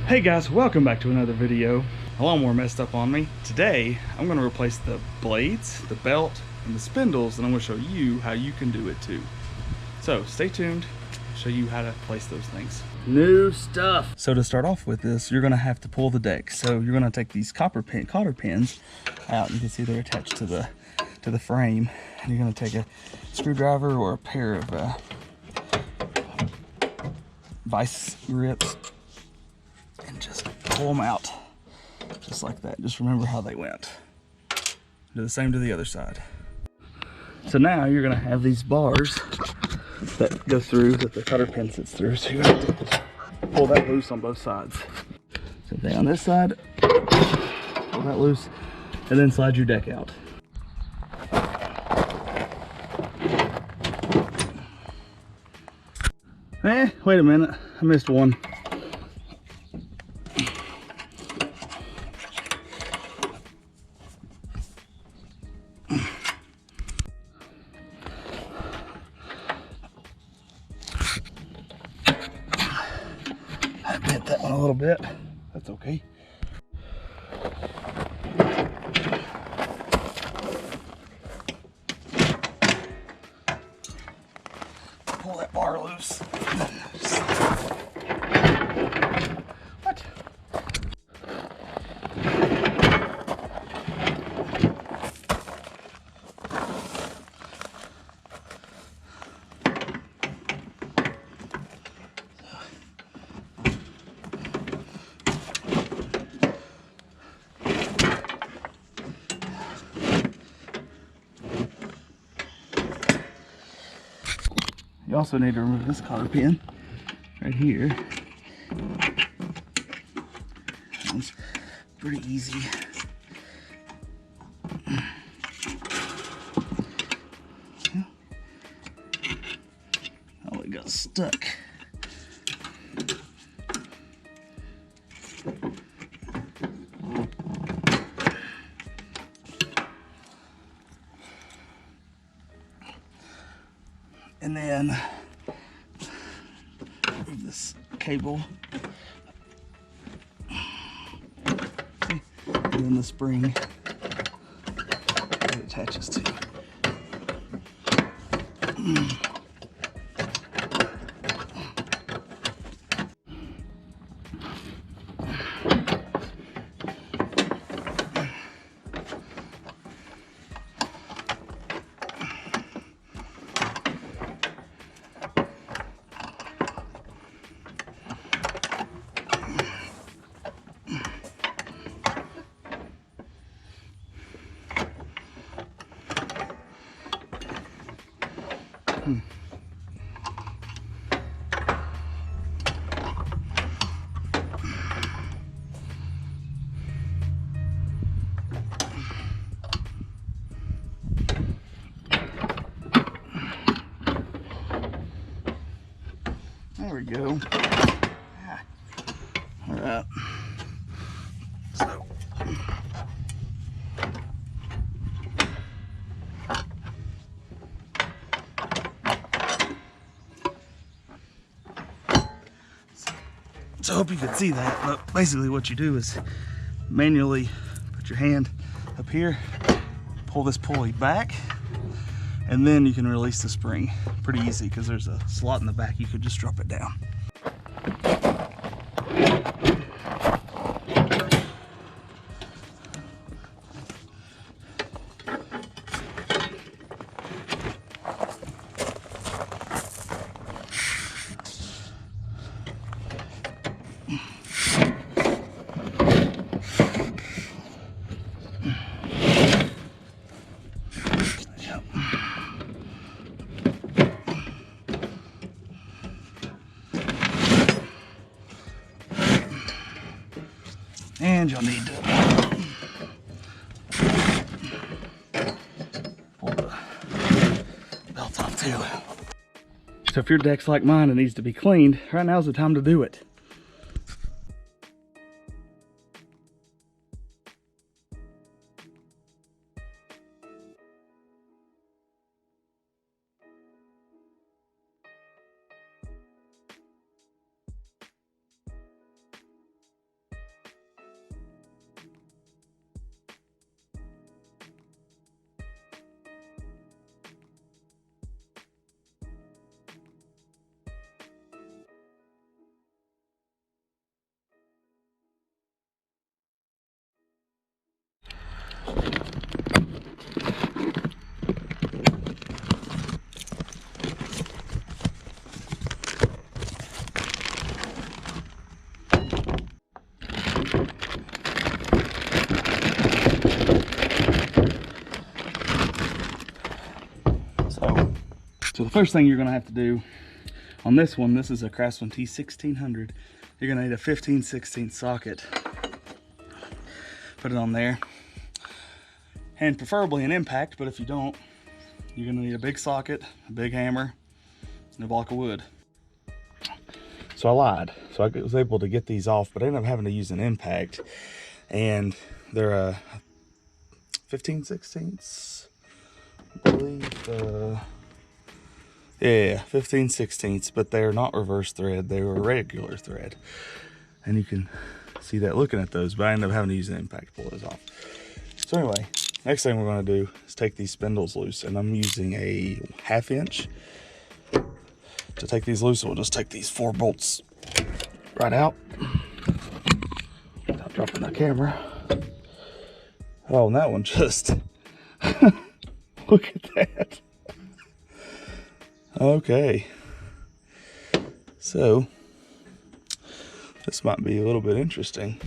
Hey guys, welcome back to another video. A lawnmower messed up on me. Today, I'm going to replace the blades, the belt, and the spindles, and I'm going to show you how you can do it too. So stay tuned, I'll show you how to place those things. New stuff. So to start off with this, you're going to have to pull the deck. So you're going to take these cotter pins out. You can see they're attached to the frame. And you're going to take a screwdriver or a pair of vice grips and just pull them out just like that. Just remember how they went. Do the same to the other side. So now you're going to have these bars that go through, that the cutter pin sits through. So you're going to have to pull that loose on both sides. Same thing on this side, pull that loose, and then slide your deck out. Wait a minute, I missed one. I bent that one a little bit. That's okay. Pull that bar loose. What? You also need to remove this cotter pin right here. It's pretty easy. Oh, it got stuck. And then move this cable, and then the spring that it attaches to. There we go. All right. So I hope you can see that, but basically what you do is manually put your hand up here, pull this pulley back, and then you can release the spring. Pretty easy because there's a slot in the back. You could just drop it down. And you'll need to pull the belt off too. So if your deck's like mine and needs to be cleaned, right now's the time to do it. So the first thing you're gonna have to do on this one, this is a Craftsman T1600. You're gonna need a 15/16 socket. Put it on there. And preferably an impact, but if you don't, you're gonna need a big socket, a big hammer, and a block of wood. So I lied. So I was able to get these off, but I ended up having to use an impact. And they're a 15/16, I believe. Yeah, 15/16, but they're not reverse thread. They were regular thread. And you can see that looking at those, but I ended up having to use an impact to pull those off. So anyway, next thing we're gonna do is take these spindles loose, and I'm using a 1/2 inch. To take these loose, we'll just take these 4 bolts right out without dropping the camera. Oh, and that one just, look at that. Okay, so this might be a little bit interesting.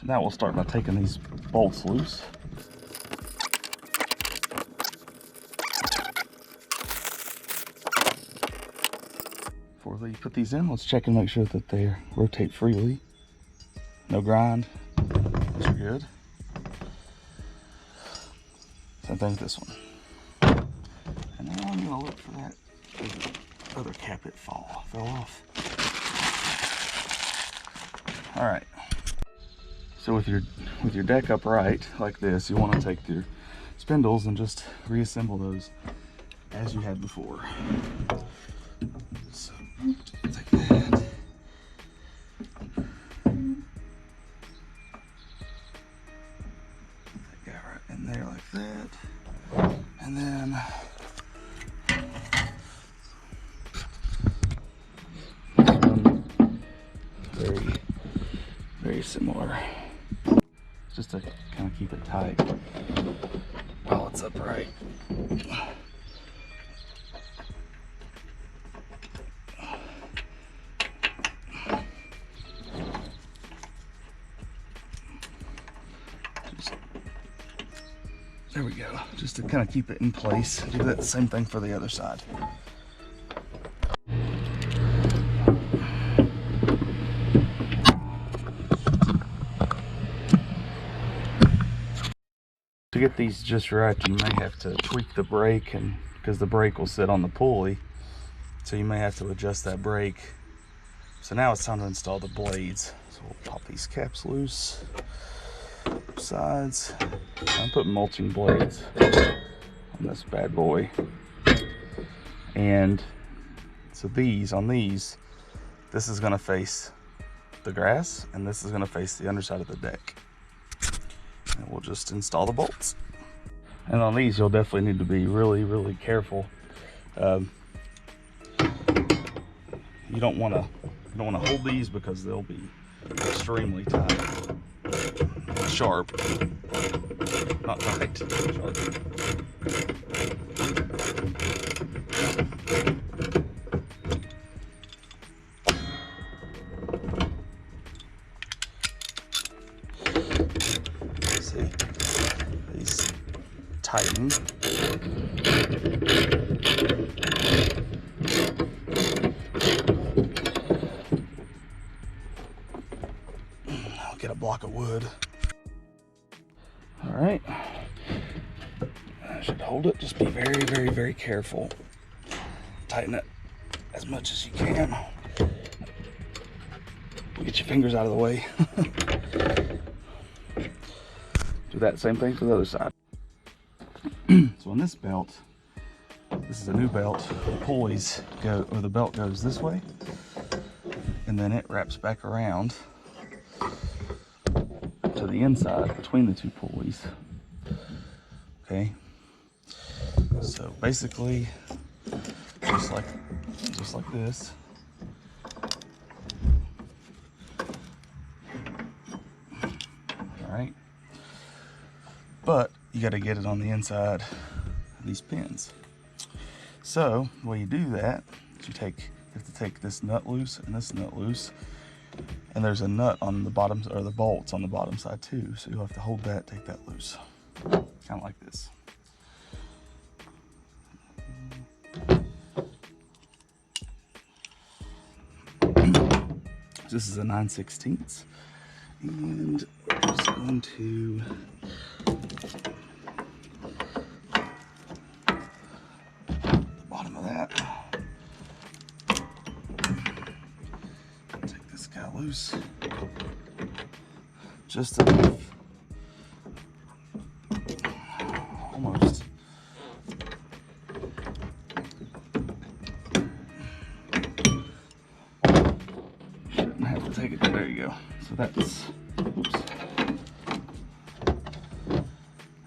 So now we'll start by taking these bolts loose. Before we put these in, let's check and make sure that they rotate freely. No grind. Those are good. Same thing with this one. And now I'm gonna look for that other cap that fell off. All right. So with your deck upright like this, you want to take your spindles and just reassemble those as you had before. So take that. That guy right in there like that. And then very similar. Just to kind of keep it tight while it's upright. There we go. Just to kind of keep it in place. Do that same thing for the other side. To get these just right, you may have to tweak the brake, and because the brake will sit on the pulley, so you may have to adjust that brake. So now it's time to install the blades. So we'll pop these caps loose, sides. I'm putting mulching blades on this bad boy, and so on these, this is going to face the grass, and this is going to face the underside of the deck. And we'll just install the bolts. And on these, you'll definitely need to be really, really careful. You don't want to hold these because they'll be extremely tight, sharp, not tight, sharp. Tighten. I'll get a block of wood. All right. I should hold it. Just be very, very, very careful. Tighten it as much as you can. Get your fingers out of the way. Do that same thing for the other side. So on this belt, this is a new belt. The pulleys go, or the belt goes this way, and then it wraps back around to the inside between the two pulleys. Okay, so basically just like this. All right, but you got to get it on the inside of these pins. So the way you do that is you have to take this nut loose and this nut loose, and there's a nut on the bottom, or the bolts on the bottom side too, so you'll have to hold that, take that loose, kind of like this. This is a 9/16, and we're just going to the bottom of that. Take this guy loose, just enough, almost. Take it, there you go. So that's, oops,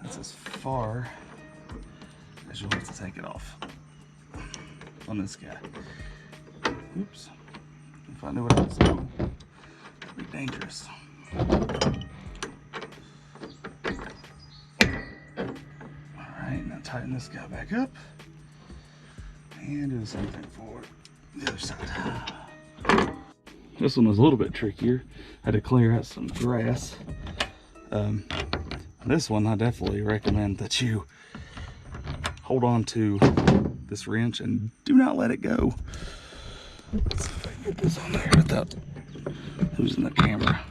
that's as far as you'll have to take it off on this guy. Oops, if I knew what I was doing, it'd be dangerous. Alright, now tighten this guy back up and do the same thing for the other side. This one was a little bit trickier. I had to clear out some grass. This one, I definitely recommend that you hold on to this wrench and do not let it go. Let's see if I can get this on there without losing the camera.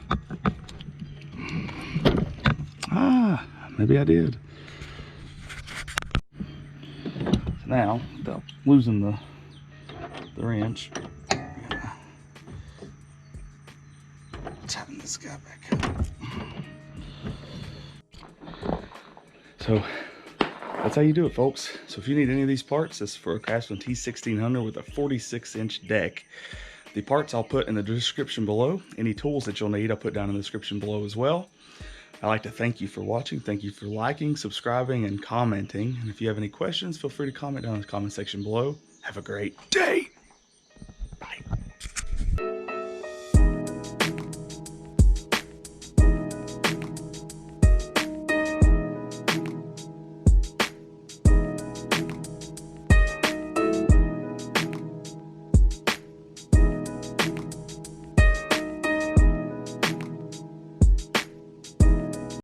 Ah, maybe I did. So now, without losing the wrench, tighten this guy back up. So that's how you do it, folks. So if you need any of these parts, this is for a Craftsman T1600 with a 46-inch deck. The parts I'll put in the description below. Any tools that you'll need, I'll put down in the description below as well. I'd like to thank you for watching. Thank you for liking, subscribing, and commenting. And if you have any questions, feel free to comment down in the comment section below. Have a great day.